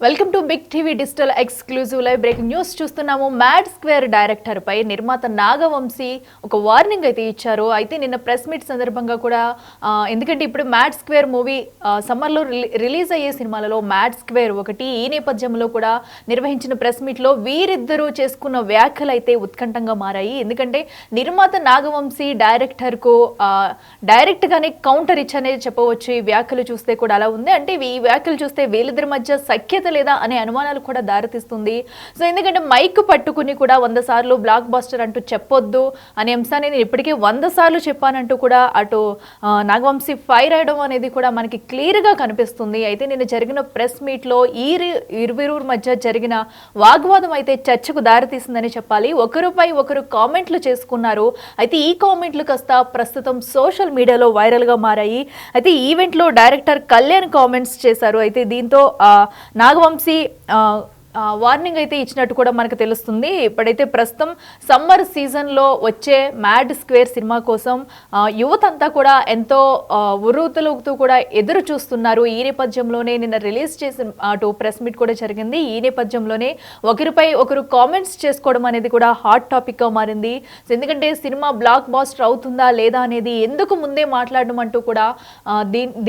Welcome to big TV digital exclusive live breaking news చూస్తున్నాము. Mad square director పై నిర్మాత నాగవంశీ ఒక వార్నింగ్ అయితే ఇచ్చారు. అయితే నిన్న ప్రెస్ మీట్ సందర్భంగా కూడా ఎందుకంటే ఇప్పుడు మ్యాడ్ స్క్వేర్ మూవీ సమ్మర్లో రిలీజ్ అయ్యే సినిమాలలో మ్యాడ్ స్క్వేర్ ఒకటి. ఈ నేపథ్యంలో కూడా నిర్వహించిన ప్రెస్ మీట్లో వీరిద్దరూ చేసుకున్న వ్యాఖ్యలు అయితే ఉత్కంఠంగా మారాయి. ఎందుకంటే నిర్మాత నాగవంశీ డైరెక్టర్కు డైరెక్ట్గానే కౌంటర్ ఇచ్చనే చెప్పవచ్చు. ఈ వ్యాఖ్యలు చూస్తే కూడా అలా ఉంది. అంటే ఈ వ్యాఖ్యలు చూస్తే వీళ్ళిద్దరి మధ్య సఖ్యత లేదా అనే అనుమానాలు కూడా దారితీస్తుంది. సో ఎందుకంటే మైక్ పట్టుకుని కూడా 100 సార్లు బ్లాక్ బస్టర్ అంటూ చెప్పొద్దు అనే అంశాన్ని నేను ఇప్పటికే 100 సార్లు చెప్పానంటూ కూడా అటు నాగవంశీ ఫైర్ అయ్యడం అనేది కూడా మనకి క్లియర్గా కనిపిస్తుంది. అయితే నేను జరిగిన ప్రెస్ మీట్లో ఇరువురు మధ్య జరిగిన వాగ్వాదం అయితే చర్చకు దారితీసిందని చెప్పాలి. ఒకరిపై ఒకరు కామెంట్లు చేసుకున్నారు. అయితే ఈ కామెంట్లు కాస్త ప్రస్తుతం సోషల్ మీడియాలో వైరల్గా మారాయి. అయితే ఈవెంట్లో డైరెక్టర్ కళ్యాణ్ కామెంట్స్ చేశారు. అయితే దీంతో నాగవంశీ వార్నింగ్ అయితే ఇచ్చినట్టు కూడా మనకు తెలుస్తుంది. ఇప్పుడైతే ప్రస్తుతం సమ్మర్ సీజన్లో వచ్చే మ్యాడ్ స్క్వేర్ సినిమా కోసం యువత అంతా కూడా ఎంతో ఉర్రూతలుగుతూ కూడా ఎదురు చూస్తున్నారు. ఈ నేపథ్యంలోనే నిన్న రిలీజ్ చేసిన అటు ప్రెస్ మీట్ కూడా జరిగింది. ఈ నేపథ్యంలోనే ఒకరిపై ఒకరు కామెంట్స్ చేసుకోవడం అనేది కూడా హాట్ టాపిక్గా మారింది. ఎందుకంటే సినిమా బ్లాక్ బాస్టర్ అవుతుందా లేదా అనేది ఎందుకు ముందే మాట్లాడడం అంటూ కూడా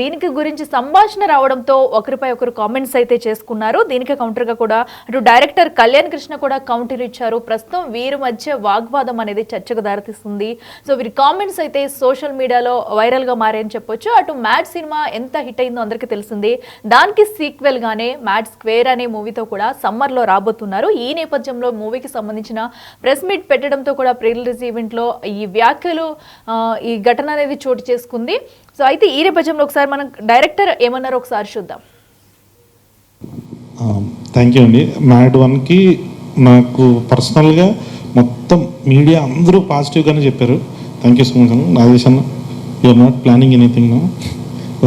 దీనికి గురించి సంభాషణ రావడంతో ఒకరిపై ఒకరు కామెంట్స్ అయితే చేసుకున్నారు. దీనికి కౌంటర్గా కూడా అటు డైరెక్టర్ కళ్యాణ్ కృష్ణ కూడా కౌంటర్ ఇచ్చారు. ప్రస్తుతం వీరి మధ్య వాగ్వాదం అనేది చర్చకు దారితీస్తుంది. సో వీరి కామెంట్స్ అయితే సోషల్ మీడియాలో వైరల్గా మారాయని చెప్పొచ్చు. అటు మ్యాడ్ సినిమా ఎంత హిట్ అయిందో అందరికీ తెలిసింది. దానికి సీక్వెల్ గానే మ్యాడ్ స్క్వేర్ అనే మూవీతో కూడా సమ్మర్లో రాబోతున్నారు. ఈ నేపథ్యంలో మూవీకి సంబంధించిన ప్రెస్ మీట్ పెట్టడంతో కూడా ప్రీ రిలీజ్ ఈవెంట్లో ఈ వ్యాఖ్యలు ఈ ఘటన అనేది చోటు చేసుకుంది. సో అయితే ఈ నేపథ్యంలో ఒకసారి మనం డైరెక్టర్ ఏమన్నారో ఒకసారి చూద్దాం. థ్యాంక్ యూ అండి. మ్యాడ్ 1కి నాకు పర్సనల్గా మొత్తం మీడియా అందరూ పాజిటివ్గానే చెప్పారు. థ్యాంక్ యూ సో మచ్ అన్న. నాగేష్ అన్న, you are not planning anything no.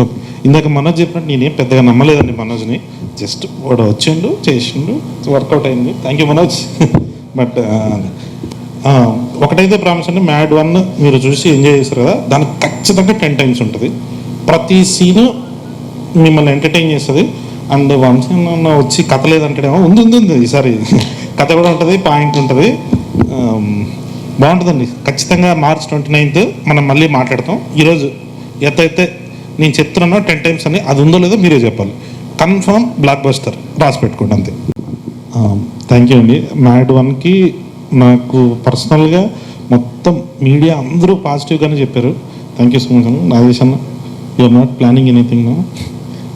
Okay, ఇందాక మనోజ్ చెప్పినట్టు నేనేం పెద్దగా నమ్మలేదండి మనోజ్ని. జస్ట్ వాడు వచ్చిండు, చేసిండు, వర్కౌట్ అయింది. Thank you Manoj. బట్ ఒకటైతే ప్రామిస్ అండి, మ్యాడ్ 1 మీరు చూసి ఎంజాయ్ చేస్తారు కదా, దానికి ఖచ్చితంగా 10 times ఉంటుంది. ప్రతి సీను మిమ్మల్ని ఎంటర్టైన్ చేస్తుంది. అండ్ వంశీ వచ్చి కథ లేదంటేనేమో ఉంది ఈసారి కథ కూడా ఉంటుంది, పాయింట్ ఉంటుంది, బాగుంటుందండి. ఖచ్చితంగా March 29th మనం మళ్ళీ మాట్లాడతాం. ఈరోజు ఎత్తైతే నేను చెప్తున్నానో 10 times అని, అది ఉందో లేదో మీరే చెప్పాలి. కన్ఫర్మ్ బ్లాక్ బస్టర్, రాసి పెట్టుకోండి అంతే. థ్యాంక్ యూ అండి. మ్యాడ్ 1కి నాకు పర్సనల్గా మొత్తం మీడియా అందరూ పాజిటివ్గానే చెప్పారు. థ్యాంక్ యూ సో మచ్ అన్న. నాగేష్ అన్న, you are not planning anything no.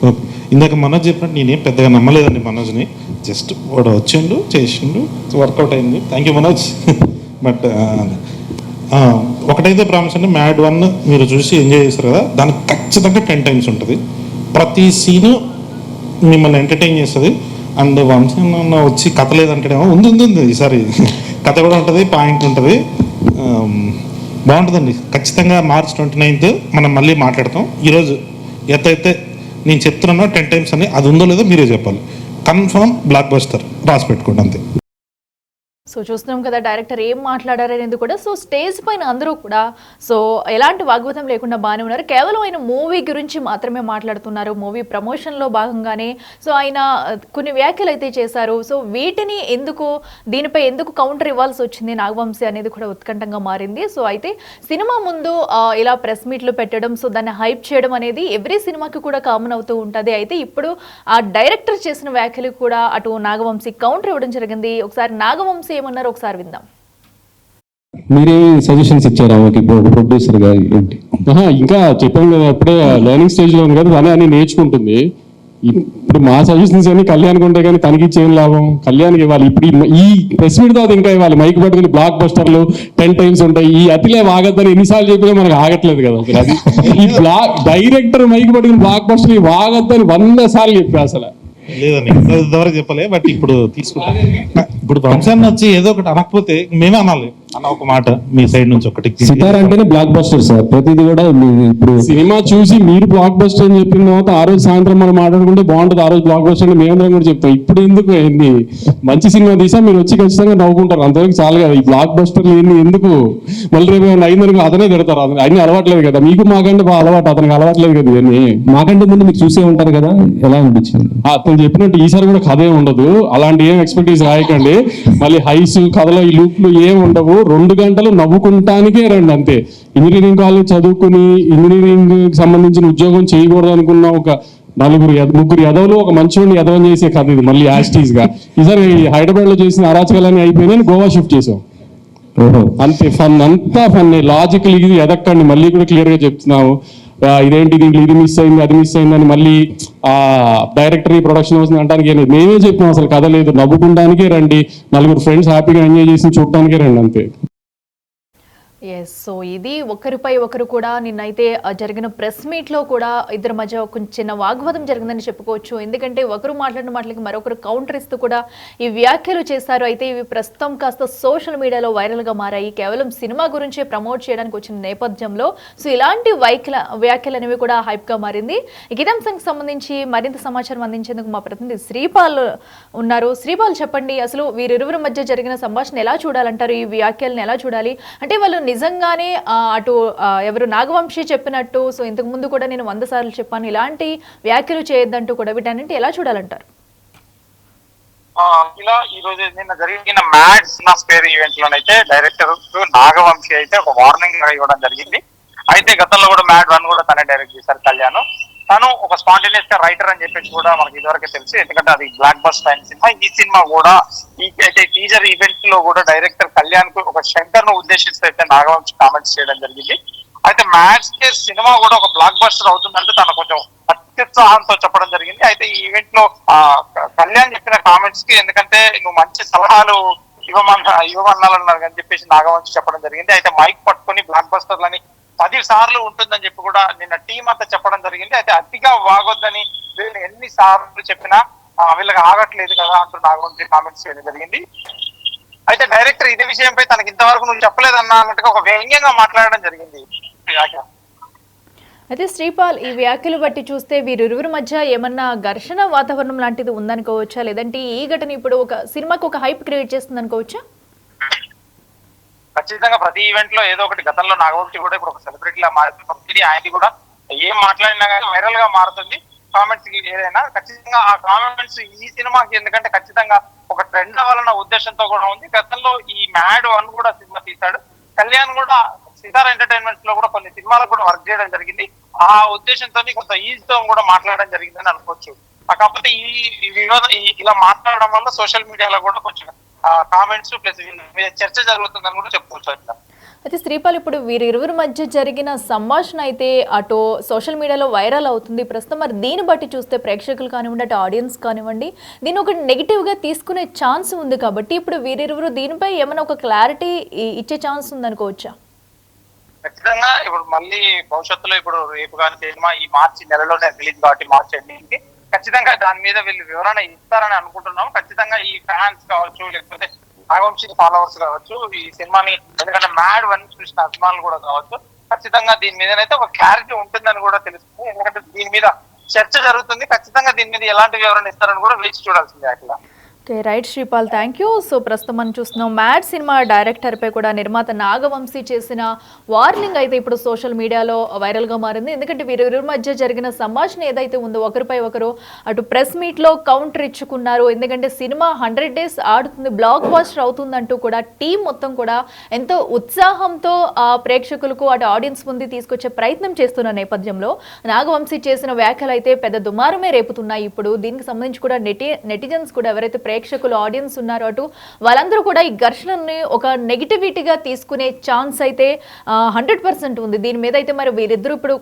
Okay, ఇందాక మనోజ్ చెప్పినట్టు నేనేం పెద్దగా నమ్మలేదండి మనోజ్ని. జస్ట్ వాడు వచ్చిండు, చేసిండు, వర్కౌట్ అయింది. Thank you Manoj. బట్ ఒకటైతే ప్రామిస్ అండి, మ్యాడ్ 1 మీరు చూసి ఎంజాయ్ చేస్తారు కదా, దానికి ఖచ్చితంగా 10 times ఉంటుంది. ప్రతి సీను మిమ్మల్ని ఎంటర్టైన్ చేస్తుంది. అండ్ వంశీ వచ్చి కథ లేదంటేనేమో ఉంది ఈసారి కథ కూడా ఉంటుంది, పాయింట్ ఉంటుంది, బాగుంటుందండి. ఖచ్చితంగా March 29th మనం మళ్ళీ మాట్లాడతాం. ఈరోజు ఎత్తైతే నేను చెప్తున్నానో 10 times అని, అది ఉందో లేదో మీరే చెప్పాలి. కన్ఫర్మ్ బ్లాక్ బస్టర్, రాసి పెట్టుకోండి అంతే. సో చూస్తున్నాం కదా డైరెక్టర్ ఏం మాట్లాడారనేది కూడా. సో స్టేజ్ పైన అందరూ కూడా సో ఎలాంటి వాగ్వాదం లేకుండా బాగానే ఉన్నారు. కేవలం ఆయన మూవీ గురించి మాత్రమే మాట్లాడుతున్నారు. మూవీ ప్రమోషన్లో భాగంగానే సో ఆయన కొన్ని వ్యాఖ్యలు అయితే చేశారు. సో వీటిని దీనిపై ఎందుకు కౌంటర్ ఇవ్వాల్సి వచ్చింది నాగవంశీ అనేది కూడా ఉత్కంఠంగా మారింది. సో అయితే సినిమా ముందు ఇలా ప్రెస్ మీట్లు పెట్టడం, సో దాన్ని హైప్ చేయడం అనేది ఎవ్రీ సినిమాకి కూడా కామన్ అవుతూ ఉంటుంది. అయితే ఇప్పుడు ఆ డైరెక్టర్ చేసిన వ్యాఖ్యలు కూడా అటు నాగవంశీ కౌంటర్ ఇవ్వడం జరిగింది. ఒకసారి నాగవంశీ ఏమన్నారో ఒకసారి విందాం. మీరే సజెషన్స్ ఇచ్చారా ప్రొడ్యూసర్ గారు? ఇంకా చెప్పాను కదా, అప్పుడే లెర్నింగ్ స్టేజ్ లో ఉంది కదా, తనే అన్ని నేర్చుకుంటుంది. ఇప్పుడు మా సజెషన్స్ అన్ని కళ్యాణ్కి ఉంటాయి కానీ తనకి ఇచ్చేం లాభం? కళ్యాణ్కి ఇవ్వాలి. ఇప్పుడు ఈ ప్రెస్ మీట్ తర్వాత ఇంకా ఇవ్వాలి. మైక్ పట్టుకుని బ్లాక్ బస్టర్లు 10 times ఉంటాయి. ఈ అతిలే వాగద్దని ఎన్నిసార్లు చెప్పినా మనకు ఆగట్లేదు కదా. అది ఈ డైరెక్టర్ మైక్ పట్టుకుని బ్లాక్ బస్టర్ వాగద్దని 100 సార్లు చెప్పా. అసలు లేదండి ఇంతవరకు చెప్పలే. బట్ ఇప్పుడు తీసుకుంటా. ఇప్పుడు వంశాన్ని వచ్చి ఏదో ఒకటి అనకపోతే మేమే అనాలి అన్న ఒక మాట మీ సైడ్ నుంచి ఒకటి. సితార్ అంటేనే బ్లాక్ బస్టర్ సార్, ప్రతిది కూడా ఇప్పుడు సినిమా చూసి మీరు బ్లాక్ బస్టర్ అని చెప్పిన తర్వాత ఆ రోజు సాయంత్రం మనం మాట్లాడుకుంటే బాగుంటుంది, ఆ రోజు బ్లాక్ బస్టర్ అని మేమందరం కూడా చెప్తాం. ఇప్పుడు ఎందుకు ఏంది మంచి సినిమా తీసా మీరు వచ్చి ఖచ్చితంగా నవ్వుకుంటారు, అంతవరకు చాలు కదా. ఈ బ్లాక్ బస్టర్ ఏంది ఎందుకు, మళ్ళీ రేపు ఏమైనా అయిందనుకో అతనే తిడతారు. అన్ని అలవాట్లేదు కదా మీకు, మాకంటే బాగా అలవాటు, అతనికి అలవాట్లేదు కదా ఇవన్నీ. మాకంటే ముందు మీరు చూసే ఉంటారు కదా, ఎలా అనిపించింది? అతను చెప్పినట్టు ఈసారి కూడా కథ ఏమి ఉండదు, అలాంటి ఏం ఎక్స్పెక్టేషన్ రాయకండి. మళ్ళీ హైస్ కథలో ఈ లూప్లు ఏం ఉండవు, 2 గంటలు నవ్వుకుంటానికే రండి అంతే. ఇంజనీరింగ్ కాలేజ్ చదువుకుని ఇంజనీరింగ్ సంబంధించిన ఉద్యోగం చేయకూడదు అనుకున్న ఒక ముగ్గురు ఎదవలు ఒక మంచివాడిని ఎదవం చేసే కథ ఇది. మళ్ళీ యాస్టీస్ గా ఈసారి హైదరాబాద్ లో చేసిన అరాచకాలన్నీ అయిపోయినాయి, గోవా షిఫ్ట్ చేసాం. అంతే ఫన్, అంతా ఫన్. లాజికల్ ఇది ఎదక్కండి, మళ్ళీ కూడా క్లియర్ గా చెప్తున్నాము. ఇదేంటి దీంట్లో ఇది మిస్ అయింది అది మిస్ అయిందని మళ్ళీ డైరెక్టర్ ప్రొడక్షన్ హౌస్ అంటానికి మేమే చెప్పాం, అసలు కథ లేదు, నవ్వుకుంటానికే రండి, 4 ఫ్రెండ్స్ హ్యాపీగా ఎంజాయ్ చేసి చూడటానికే రండి అంతే. ఎస్, సో ఇది ఒకరిపై ఒకరు కూడా నిన్నైతే జరిగిన ప్రెస్ మీట్లో కూడా ఇద్దరి మధ్య ఒక చిన్న వాగ్వాదం జరిగిందని చెప్పుకోవచ్చు. ఎందుకంటే ఒకరు మాట్లాడిన మాటలకి మరొకరు కౌంటర్ ఇస్తూ కూడా ఈ వ్యాఖ్యలు చేశారు. అయితే ఇవి ప్రస్తుతం కాస్త సోషల్ మీడియాలో వైరల్గా మారాయి. కేవలం సినిమా గురించే ప్రమోట్ చేయడానికి వచ్చిన నేపథ్యంలో సో ఇలాంటి వ్యాఖ్యలు అనేవి కూడా హైప్గా మారింది. ఈ అంశానికి సంబంధించి మరింత సమాచారం అందించేందుకు మా ప్రతినిధి శ్రీపాల్ ఉన్నారు. శ్రీపాల్, చెప్పండి, అసలు వీరిరువురి మధ్య జరిగిన సంభాషణ ఎలా చూడాలంటారు? ఈ వ్యాఖ్యలను ఎలా చూడాలి? అంటే వాళ్ళు నిజంగానే అటు ఎవరు నాగవంశీ చెప్పినట్టు సో ఇంతకు ముందు కూడా నేను 100 సార్లు చెప్పాను ఇలాంటి వ్యాఖ్యలు చేయొద్దంటూ కూడా వీటన్నింటి ఎలా చూడాలంటారు? ఇలా ఈ రోజు నిన్న జరిగిన మ్యాడ్ సినిమా స్క్వేర్ ఈవెంట్ లోనైతే డైరెక్టర్ నాగవంశీ అయితే ఒక వార్నింగ్ ఇవ్వడం జరిగింది. అయితే గతంలో కూడా మ్యాడ్ 1 కూడా తనే డైరెక్ట్ చేశారు కళ్యాణ్. తను ఒక స్పాంటేనియస్ గా రైటర్ అని చెప్పేసి కూడా మనకి ఇదివరకే తెలుసు, ఎందుకంటే అది బ్లాక్ బస్టర్ అయిన సినిమా. ఈ సినిమా కూడా ఈ టీజర్ ఈవెంట్ లో కూడా డైరెక్టర్ కళ్యాణ్ కు ఒక శంకర్ ను ఉద్దేశిస్తూ అయితే నాగవంశీ కామెంట్స్ చేయడం జరిగింది. అయితే మ్యాడ్ స్క్వేర్ సినిమా కూడా ఒక బ్లాక్ బస్టర్ అవుతుందంటే తను కొంచెం అత్యుత్సాహంతో చెప్పడం జరిగింది. అయితే ఈ ఈవెంట్ లో కళ్యాణ్ చెప్పిన కామెంట్స్ కి ఎందుకంటే నువ్వు మంచి సలహాలు ఇవ్వమన్నాలన్నారు అని చెప్పేసి నాగవంశీ చెప్పడం జరిగింది. అయితే మైక్ పట్టుకొని బ్లాక్ బస్టర్లని 10 సార్లు ఉంటుందని చెప్పి కూడా నిన్న టీం అంతా చెప్పడం జరిగింది. అయితే అతిగా వాగొద్దని వీళ్ళు ఎన్ని సార్లు చెప్పినా వీళ్ళకి ఆగట్లేదు కదా అంటూ నాగవంశీ కామెంట్స్ చేయడం జరిగింది. అయితే డైరెక్టర్ ఇదే విషయంపై తనకి ఇంతవరకు నువ్వు చెప్పలేదన్నా అన్నట్టుగా ఒక వ్యంగ్యంగా మాట్లాడడం జరిగింది. అయితే శ్రీపాల్, ఈ వ్యాఖ్యలు బట్టి చూస్తే వీరిరువురి మధ్య ఏమన్నా ఘర్షణ వాతావరణం లాంటిది ఉందనుకోవచ్చా? లేదంటే ఈ ఘటన ఇప్పుడు ఒక సినిమాకి ఒక హైప్ క్రియేట్ చేస్తుంది అనుకోవచ్చా? ఖచ్చితంగా ప్రతి ఈవెంట్ లో ఏదో ఒకటి, గతంలో నాగవంశీ కూడా ఇప్పుడు ఒక సెలబ్రిటీ లా మారుతుంది. ఆయనకి కూడా ఏం మాట్లాడినా కానీ వైరల్ గా మారుతుంది కామెంట్స్ ఏదైనా. ఖచ్చితంగా ఆ కామెంట్స్ ఈ సినిమాకి ఎందుకంటే ఖచ్చితంగా ఒక ట్రెండ్ అవ్వాలన్న ఉద్దేశంతో కూడా ఉంది. గతంలో ఈ మ్యాడ్ 1 కూడా సినిమా తీశాడు కళ్యాణ్ కూడా, సితార్ ఎంటర్టైన్మెంట్స్ లో కూడా కొన్ని సినిమాలకు కూడా వర్క్ చేయడం జరిగింది. ఆ ఉద్దేశంతో కొంత ఈజీతో కూడా మాట్లాడడం జరిగిందని అనుకోవచ్చు. కాకపోతే ఈ వినోదం ఇలా మాట్లాడడం వల్ల సోషల్ మీడియాలో కూడా కొంచెం కామెంట్స్ ప్లస్ చర్చ జరుగుతుందని కూడా చెప్పుకోవచ్చు. అయితే శ్రీపాల్, ఇప్పుడు వీరిరువురి మధ్య జరిగిన సంభాషణ అయితే అటు సోషల్ మీడియాలో వైరల్ అవుతుంది ప్రస్తుతం. మరి దీన్ని బట్టి చూస్తే ప్రేక్షకులు కానివ్వండి, అటు ఆడియన్స్ కానివ్వండి, దీన్ని ఒక నెగిటివ్గా తీసుకునే ఛాన్స్ ఉంది. కాబట్టి ఇప్పుడు వీరిరువురు దీనిపై ఏమైనా ఒక క్లారిటీ ఇచ్చే ఛాన్స్ ఉందనుకోవచ్చా? ఖచ్చితంగా ఇప్పుడు మళ్ళీ భవిష్యత్తులో ఇప్పుడు రేపు కానీ సినిమా ఈ మార్చి నెలలోనే రిలీజ్ కాబట్టి మార్చి ఎండింగ్కి ఖచ్చితంగా దాని మీద వీళ్ళు వివరణ ఇస్తారని అనుకుంటున్నాం. ఖచ్చితంగా ఈ ఫ్యాన్స్ కావచ్చు, లేకపోతే నాగవంశీ ఫాలోవర్స్ కావచ్చు, ఈ సినిమాని ఎందుకంటే మ్యాడ్ 1 చూసిన అభిమానులు కూడా కావచ్చు, ఖచ్చితంగా దీని మీదనైతే ఒక క్లారిటీ ఉంటుందని కూడా తెలుస్తుంది. ఎందుకంటే దీని మీద చర్చ జరుగుతుంది. ఖచ్చితంగా దీని మీద ఎలాంటి వివరణ ఇస్తారని కూడా వేచి చూడాల్సిందే అట్లా. Okay, right Sripal, thank you. So ప్రస్తుతం మనం చూస్తున్నాం మ్యాడ్ సినిమా డైరెక్టర్పై కూడా నిర్మాత నాగవంశీ చేసిన వార్నింగ్ అయితే ఇప్పుడు సోషల్ మీడియాలో వైరల్గా మారింది. ఎందుకంటే వీరిరువురి మధ్య జరిగిన సంభాషణ ఏదైతే ఉందో ఒకరిపై ఒకరు అటు ప్రెస్ మీట్లో కౌంటర్ ఇచ్చుకున్నారు. ఎందుకంటే సినిమా 100 days ఆడుతుంది, బ్లాక్ బస్టర్ అవుతుందంటూ కూడా టీం మొత్తం కూడా ఎంతో ఉత్సాహంతో ప్రేక్షకులకు అటు ఆడియన్స్ ముందు తీసుకొచ్చే ప్రయత్నం చేస్తున్న నేపథ్యంలో నాగవంశీ చేసిన వ్యాఖ్యలు అయితే పెద్ద దుమారమే రేపుతున్నాయి. ఇప్పుడు దీనికి సంబంధించి కూడా నెటిజన్స్ కూడా ఎవరైతే ప్రేక్షకులు ఆడియన్స్ ఉన్నారు అటు వాళ్ళందరూ కూడా ఈ ఘర్షణని ఒక నెగిటివిటీగా తీసుకునే ఛాన్స్ అయితే 100% ఉంది. దీని మీద అయితే మరి వీరిద్దరూ ఇప్పుడు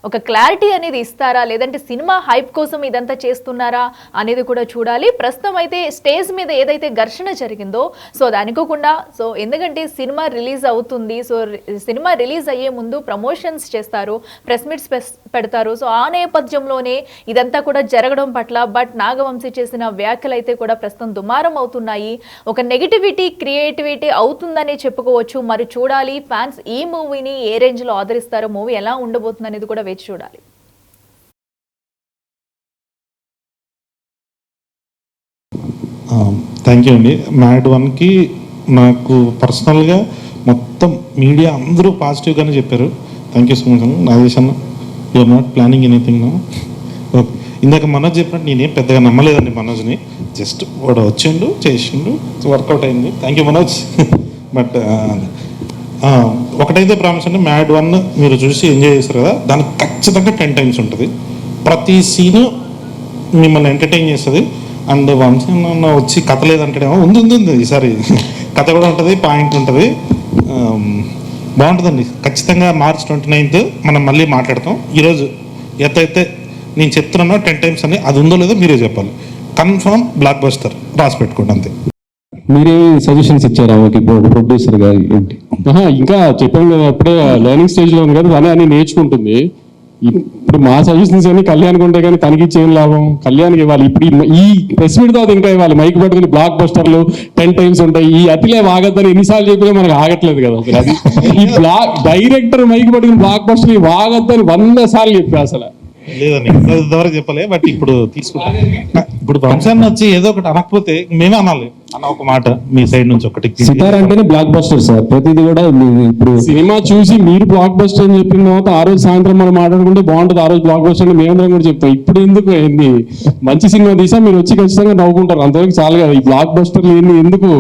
ఒక క్లారిటీ అనేది ఇస్తారా, లేదంటే సినిమా హైప్ కోసం ఇదంతా చేస్తున్నారా అనేది కూడా చూడాలి. ప్రస్తుతం అయితే స్టేజ్ మీద ఏదైతే ఘర్షణ జరిగిందో సో అది అనుకోకుండా, సో ఎందుకంటే సినిమా రిలీజ్ అవుతుంది, సో సినిమా రిలీజ్ అయ్యే ముందు ప్రమోషన్స్ చేస్తారు, ప్రెస్ మీట్స్ పెడతారు. సో ఆ నేపథ్యంలోనే ఇదంతా కూడా జరగడం పట్ల బట్ నాగవంశీ చేసిన వ్యాఖ్యలు అయితే కూడా ప్రస్తుతం దుమారం అవుతున్నాయి. ఒక నెగిటివిటీ క్రియేటివిటీ అవుతుందని చెప్పుకోవచ్చు. మరి చూడాలి ఫ్యాన్స్ ఈ మూవీని ఏ రేంజ్ లో ఆదరిస్తారో, మూవీ ఎలా ఉండబోతుంది అనేది కూడా వేచి చూడాలి. థ్యాంక్ యూ అండి. మ్యాడ్ 1కి నాకు పర్సనల్గా మొత్తం మీడియా అందరూ పాజిటివ్గానే చెప్పారు. థ్యాంక్ యూ సో మచ్ అన్న. నాగేష్ అన్న, you are not planning anything no. Okay, ఇందాక మనోజ్ చెప్పినట్టు నేనేం పెద్దగా నమ్మలేదండి మనోజ్ని. జస్ట్ వాడు వచ్చిండు, చేసిండు, వర్కౌట్ అయింది. Thank you Manoj. బట్ ఒకటైతే ప్రామిస్ అండి, మ్యాడ్ 1 మీరు చూసి ఎంజాయ్ చేస్తారు కదా, దానికి ఖచ్చితంగా 10 times ఉంటుంది. ప్రతి సీను మిమ్మల్ని ఎంటర్టైన్ చేస్తుంది. అండ్ వంశీ వచ్చి కథ లేదంటేనేమో ఉంది ఈసారి కథ కూడా ఉంటుంది, పాయింట్ ఉంటుంది, బాగుంటుందండి. ఖచ్చితంగా March 29th మనం మళ్ళీ మాట్లాడతాం. ఈరోజు ఎంతైతే నేను చెప్తున్నానో 10 times అని, అది ఉందో లేదో మీరే చెప్పాలి. కన్ఫర్మ్ బ్లాక్ బస్టర్, రాసి పెట్టుకోండి అంతే. మీరే సజెషన్స్ ఇచ్చారు ఆమెకి ప్రొడ్యూసర్ గారు ఏంటి? ఇంకా చెప్పాను కదా, అప్పుడే లెర్నింగ్ స్టేజ్ లో ఉంది కదా, తనే అని నేర్చుకుంటుంది. ఇప్పుడు మా సజెషన్స్ అన్ని కళ్యాణ్కి ఉంటాయి కానీ తనకి ఇచ్చేం లాభం? కళ్యాణ్కి ఇవ్వాలి. ఇప్పుడు ఈ ప్రెస్ మీట్ తర్వాత ఇంకా ఇవ్వాలి. మైక్ పట్టుకుని బ్లాక్ బస్టర్లు 10 times ఉంటాయి. ఈ అతిలే ఆగద్దని ఎన్నిసార్లు చెప్పినా మనకు ఆగట్లేదు కదా. అసలు అది ఈ డైరెక్టర్ మైక్ పట్టుకుని బ్లాక్ బస్టర్ ఆగద్దని 100 సార్లు చెప్పా. అసలు లేదండి, ఇంతవరకు చెప్పలే. బట్ ఇప్పుడు తీసుకుంటాం. ఇప్పుడు వంశాన్ని వచ్చి ఏదో ఒకటి అనకపోతే మేమే అనాలి అన్న ఒక మాట మీ సైడ్ నుంచి ఒకటి. సితార్ అంటేనే బ్లాక్ బస్టర్ సార్, ప్రతిదీ కూడా. ఇప్పుడు సినిమా చూసి మీరు బ్లాక్ బస్టర్ అని చెప్పిన తర్వాత ఆ రోజు సాయంత్రం మనం మాట్లాడుకుంటే బాగుంటుంది. ఆ రోజు బ్లాక్ బస్టర్ అని మేమందరం కూడా చెప్తాం. ఇప్పుడు ఎందుకు ఏంది, మంచి సినిమా తీసా మీరు వచ్చి ఖచ్చితంగా నవ్వుకుంటారు, అంతవరకు చాలు కదా. ఈ బ్లాక్ బస్టర్లు ఏంది ఎందుకు?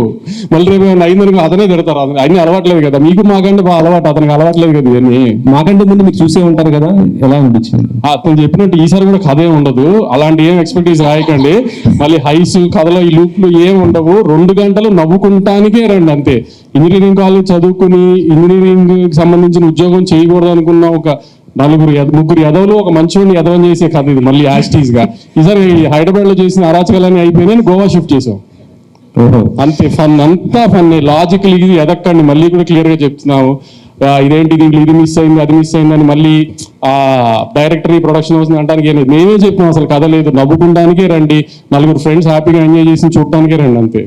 మళ్ళీ రేపు ఏమైనా అయిందనుకో అతనే తిడతారు. అన్ని అలవాట్లేదు కదా మీకు, మాకంటే బాగా అలవాటు, అతనికి అలవాట్లేదు కదా ఇవన్నీ. మాకంటే ముందు మీకు చూసే ఉంటారు కదా, ఎలా అనిపించింది? అతను చెప్పినట్టు ఈసారి కూడా కథ ఏమి ఉండదు, అలాంటి ఏం ఎక్స్పెక్టేషన్ రాయకండి. మళ్ళీ హైస్ కథలో ఈ లూప్లు ఏం ఉండవు. 2 గంటలు నవ్వుకుంటానికే రండి అంతే. ఇంజనీరింగ్ కాలేజ్ చదువుకుని ఇంజనీరింగ్ సంబంధించిన ఉద్యోగం చేయకూడదు అనుకున్న ఒక ముగ్గురు ఎదవలు ఒక మంచివాడిని ఎదవం చేసే కథ ఇది. మళ్ళీ యాస్టీస్ గా ఈసారి హైదరాబాద్ లో చేసిన అరాచకాలన్నీ అయిపోయినాయి, గోవా షిఫ్ట్ చేసాం. అంతే ఫన్, అంతా ఫన్. లాజికల్ ఇది ఎదక్కండి. మళ్ళీ కూడా క్లియర్ గా చెప్తున్నాము. ఇదేంటి దీంట్లో ఇది మిస్ అయింది, అది మిస్ అయిందని మళ్ళీ డైరెక్టర్ ప్రొడక్షన్ హౌస్ అంటానికి మేమే చెప్పినాం. అసలు కథ లేదు, నవ్వుకుంటానికే రండి. 4 ఫ్రెండ్స్ హ్యాపీగా ఎంజాయ్ చేసి చూడటానికే రండి అంతే.